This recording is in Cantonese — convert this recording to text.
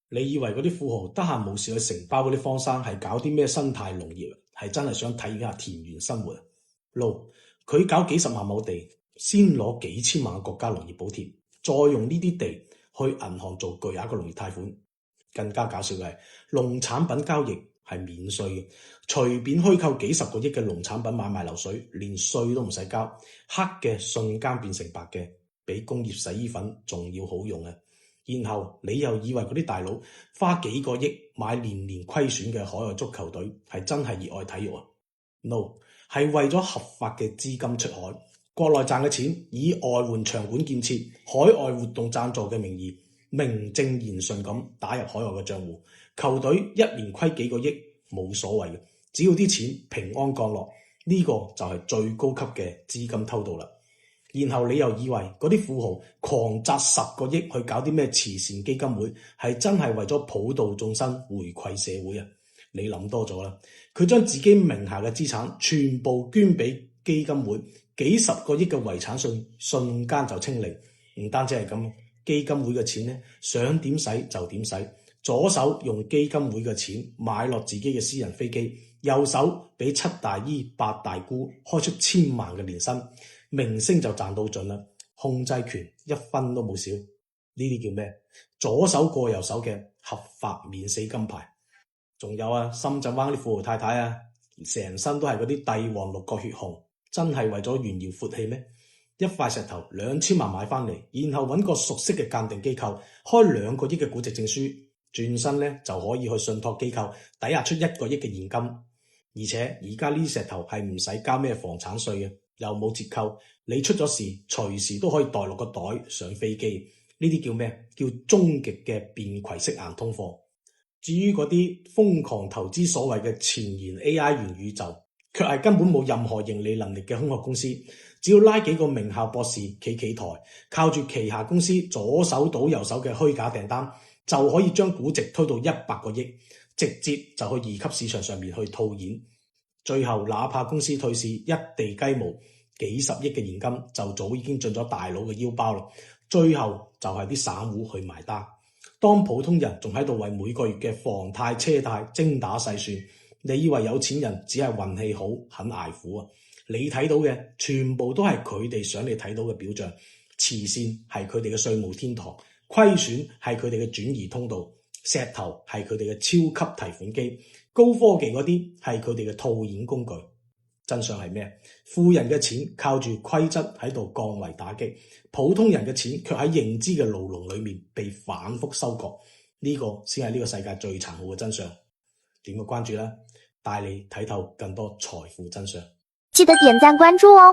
你以為嗰啲富豪得閒無事去承包嗰啲荒山係搞啲咩生態農業，係真係想體驗下田園生活啊？No，佢搞幾十萬畝地，先攞幾千萬嘅國家農業補貼，再用呢啲地去銀行做巨額嘅農業貸款。更加搞笑嘅係，農產品交易係免稅嘅，隨便虛構幾十個億嘅農產品買賣流水，連稅都唔使交，黑嘅瞬間變成白嘅，比工業洗衣粉仲要好用啊！然後你又以為嗰啲大佬花幾個億買年年虧損嘅海外足球隊係真係熱愛體育啊 ？No， 係為咗合法嘅資金出海，國內賺嘅錢以外援場館建設、海外活動贊助嘅名義，名正言順咁打入海外嘅賬戶，球隊一年虧幾個億冇所謂嘅，只要啲錢平安降落，呢個就係最高級嘅資金偷渡啦。然後你又以為嗰啲富豪狂砸10個億去搞啲咩慈善基金會，係真係為咗普度眾生、回饋社會啊？你諗多咗啦！佢將自己名下嘅資產全部捐俾基金會，幾十個億嘅遺產稅瞬間就清零。唔單止係咁，基金會嘅錢呢，想點使就點使，左手用基金會嘅錢買落自己嘅私人飛機，右手俾7大姨8大姑開出1000萬嘅年薪。明星就賺到盡啦，控制權一分都冇少，呢啲叫咩？左手過右手嘅合法免死金牌。仲有啊，深圳灣啲富豪太太啊，成身都係嗰啲帝王6個血紅，真係為咗炫耀闊氣咩？一塊石頭2000萬買翻嚟，然後揾個熟悉嘅鑑定機構開2個億嘅估值證書，轉身呢就可以去信託機構抵押出1個億嘅現金，而且而家呢啲石頭係唔使交咩房產稅嘅。又冇折扣，你出咗事隨時都可以袋落個袋上飛機，呢啲叫咩？叫終極嘅便攜式硬通貨。至於嗰啲瘋狂投資所謂嘅前沿 AI 元宇宙，卻係根本冇任何盈利能力嘅空殼公司，只要拉幾個名校博士企台，靠住旗下公司左手倒右手嘅虛假訂單，就可以將估值推到100個億，直接就去2級市場上面去套現。最後哪怕公司退市一地雞毛，幾十億嘅現金就早已經進咗大佬嘅腰包啦。最後就係啲散戶去埋單，當普通人仲喺度為每個月嘅房貸車貸精打細算，你以為有錢人只係運氣好肯捱苦啊？你睇到嘅全部都係佢哋想你睇到嘅表象，慈善係佢哋嘅稅務天堂，虧損係佢哋嘅轉移通道，石頭係佢哋嘅超級提款機，高科技嗰啲係佢哋嘅套現工具。真相係咩？富人嘅錢靠住規則喺度降維打擊，普通人嘅錢卻喺認知嘅牢籠裏面被反覆收割。呢個先係呢個世界最殘酷嘅真相。點個關注啦，帶你睇透更多財富真相。記得點讚關注哦。